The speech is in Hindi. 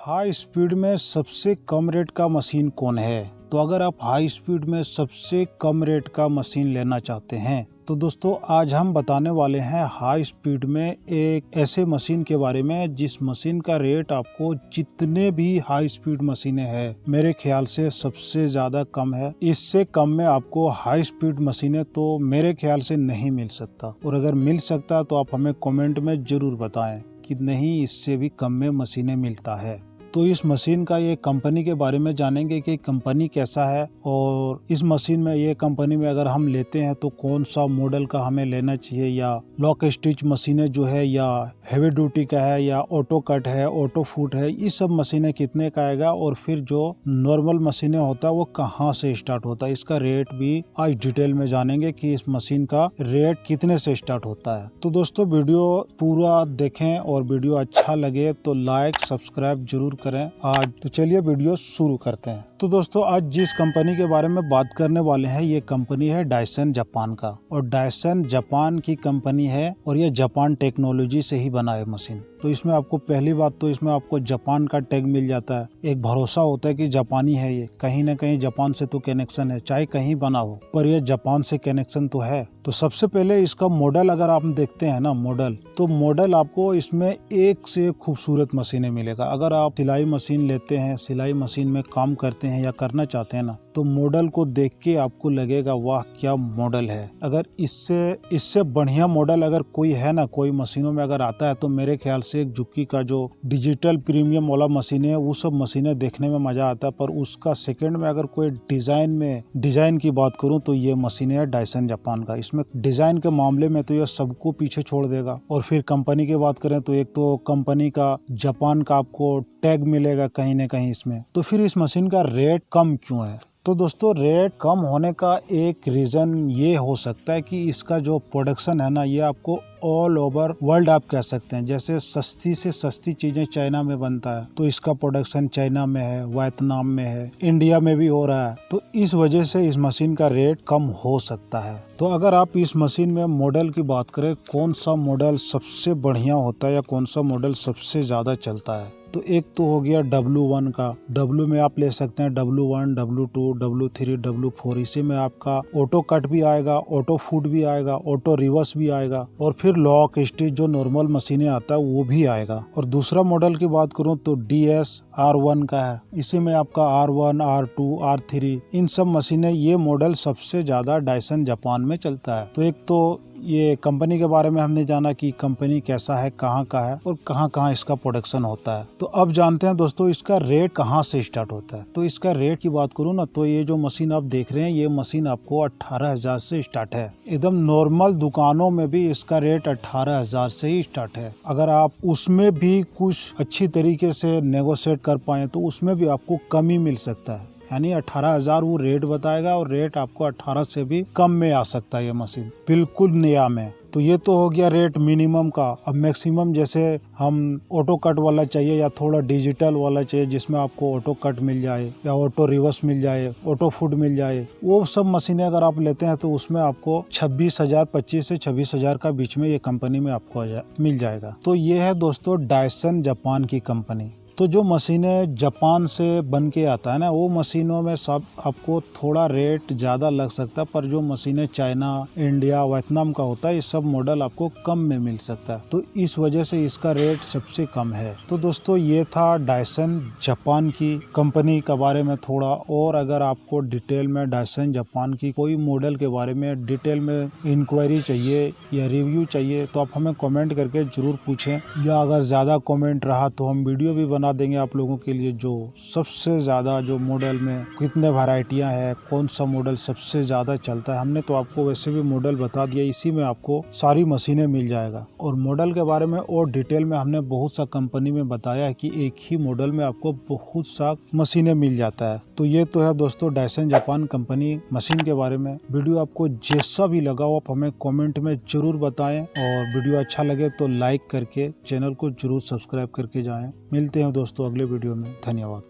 हाई स्पीड में सबसे कम रेट का मशीन कौन है? तो अगर आप हाई स्पीड में सबसे कम रेट का मशीन लेना चाहते हैं तो दोस्तों आज हम बताने वाले हैं हाई स्पीड में एक ऐसे मशीन के बारे में जिस मशीन का रेट आपको जितने भी हाई स्पीड मशीनें हैं मेरे ख्याल से सबसे ज्यादा कम है। इससे कम में आपको हाई स्पीड मशीनें तो मेरे ख्याल से नहीं मिल सकता, और अगर मिल सकता तो आप हमें कमेंट में जरूर बताएं कि नहीं इससे भी कम में मशीनें मिलता है। तो इस मशीन का ये कंपनी के बारे में जानेंगे कि कंपनी कैसा है, और इस मशीन में ये कंपनी में अगर हम लेते हैं तो कौन सा मॉडल का हमें लेना चाहिए, या लॉक स्टिच मशीनें जो है या हेवी ड्यूटी का है या ऑटो कट है, ऑटो फुट है, ये सब मशीनें कितने का आएगा, और फिर जो नॉर्मल मशीनें होता है वो कहाँ से स्टार्ट होता है, इसका रेट भी आज डिटेल में जानेंगे कि इस मशीन का रेट कितने से स्टार्ट होता है। तो दोस्तों वीडियो पूरा देखें, और वीडियो अच्छा लगे तो लाइक सब्सक्राइब जरूर करें आज। तो चलिए वीडियो शुरू करते हैं। तो दोस्तों आज जिस कंपनी के बारे में बात करने वाले हैं ये कंपनी है डायसन जापान का, और डायसन जापान की कंपनी है और ये जापान टेक्नोलॉजी से ही बना है मशीन। तो इसमें आपको पहली बात तो इसमें आपको जापान का टैग मिल जाता है, एक भरोसा होता है कि जापानी है, ये कहीं ना कहीं जापान से तो कनेक्शन है, चाहे कहीं बना हो पर ये जापान से कनेक्शन तो है। तो सबसे पहले इसका मॉडल अगर आप देखते हैं ना मॉडल, तो मॉडल आपको इसमें एक से खूबसूरत मशीनें मिलेगा। अगर आप सिलाई मशीन लेते हैं, सिलाई मशीन में काम करते हैं या करना चाहते हैं ना, तो मॉडल को देख के आपको लगेगा वाह क्या मॉडल है। अगर इससे बढ़िया मॉडल अगर कोई है ना, कोई मशीनों में अगर आता है तो मेरे ख्याल से एक जुकी का जो डिजिटल प्रीमियम वाला मशीन है वो सब मशीनें देखने में मजा आता है, पर उसका सेकंड में अगर कोई डिजाइन की बात करूं तो ये मशीन है डायसन जापान का। इसमें डिजाइन के मामले में तो ये सबको पीछे छोड़ देगा। और फिर कंपनी की बात करें तो एक तो कंपनी का जापान का आपको टैग मिलेगा कहीं न कहीं इसमें। तो फिर इस मशीन का रेट कम क्यों है? तो दोस्तों रेट कम होने का एक रीज़न ये हो सकता है कि इसका जो प्रोडक्शन है ना, ये आपको ऑल ओवर वर्ल्ड आप कह सकते हैं। जैसे सस्ती से सस्ती चीज़ें चाइना में बनता है तो इसका प्रोडक्शन चाइना में है, वियतनाम में है, इंडिया में भी हो रहा है। तो इस वजह से इस मशीन का रेट कम हो सकता है। तो अगर आप इस मशीन में मॉडल की बात करें, कौन सा मॉडल सबसे बढ़िया होता है या कौन सा मॉडल सबसे ज़्यादा चलता है, तो एक तो हो गया W1 का। W में आप ले सकते हैं W1, W2, W3, W4। इसी में आपका ऑटो कट भी आएगा, ऑटो फुट भी आएगा, ऑटो रिवर्स भी आएगा, और फिर लॉक स्टिच जो नॉर्मल मशीनें आता है वो भी आएगा। और दूसरा मॉडल की बात करूं तो DS R1 का है। इसी में आपका R1, R2, R3 इन सब मशीनें, ये मॉडल सबसे ज्यादा डायसन जापान में चलता है। तो एक तो ये कंपनी के बारे में हमने जाना कि कंपनी कैसा है, कहाँ का है और कहाँ कहाँ इसका प्रोडक्शन होता है। तो अब जानते हैं दोस्तों इसका रेट कहाँ से स्टार्ट होता है। तो इसका रेट की बात करूँ ना, तो ये जो मशीन आप देख रहे हैं ये मशीन आपको 18,000 से स्टार्ट है। एकदम नॉर्मल दुकानों में भी इसका रेट 18,000 से ही स्टार्ट है। अगर आप उसमें भी कुछ अच्छी तरीके से नेगोशिएट कर पाए तो उसमें भी आपको कम ही मिल सकता है। यानी 18,000 वो रेट बताएगा, और रेट आपको 18 से भी कम में आ सकता है ये मशीन, बिल्कुल नया में। तो ये तो हो गया रेट मिनिमम का। अब मैक्सिमम जैसे हम ऑटो कट वाला चाहिए या थोड़ा डिजिटल वाला चाहिए जिसमें आपको ऑटो कट मिल जाए या ऑटो रिवर्स मिल जाए, ऑटो फुट मिल जाए, वो सब मशीनें अगर आप लेते हैं तो उसमें आपको 26,000, 25 से 26,000 का बीच में ये कंपनी में आपको मिल जाएगा। तो ये है दोस्तों डायसन जापान की कंपनी। तो जो मशीनें जापान से बन के आता है ना, वो मशीनों में सब आपको थोड़ा रेट ज़्यादा लग सकता है, पर जो मशीनें चाइना, इंडिया, वियतनाम का होता है ये सब मॉडल आपको कम में मिल सकता है। तो इस वजह से इसका रेट सबसे कम है। तो दोस्तों ये था डायसन जापान की कंपनी के बारे में थोड़ा। और अगर आपको डिटेल में डायसन जापान की कोई मॉडल के बारे में डिटेल में इंक्वायरी चाहिए या रिव्यू चाहिए तो आप हमें कमेंट करके जरूर पूछें, या अगर ज़्यादा कमेंट रहा तो हम वीडियो भी बना देंगे आप लोगों के लिए, जो सबसे ज्यादा जो मॉडल में कितने वैरायटियां हैं, कौन सा मॉडल सबसे ज्यादा चलता है। हमने तो आपको वैसे भी मॉडल बता दिया, इसी में आपको सारी मशीनें मिल जाएगा। और मॉडल के बारे में और डिटेल में हमने बहुत सा कंपनी में बताया है कि एक ही मॉडल में आपको बहुत सा मशीनें मिल जाता है। तो ये तो है दोस्तों डायसन जापान कंपनी मशीन के बारे में। वीडियो आपको जैसा भी लगा हो आप हमें कमेंट में जरूर बताएं, और वीडियो अच्छा लगे तो लाइक करके चैनल को जरूर सब्सक्राइब करके जाएं। मिलते हैं दोस्तों अगले वीडियो में। धन्यवाद।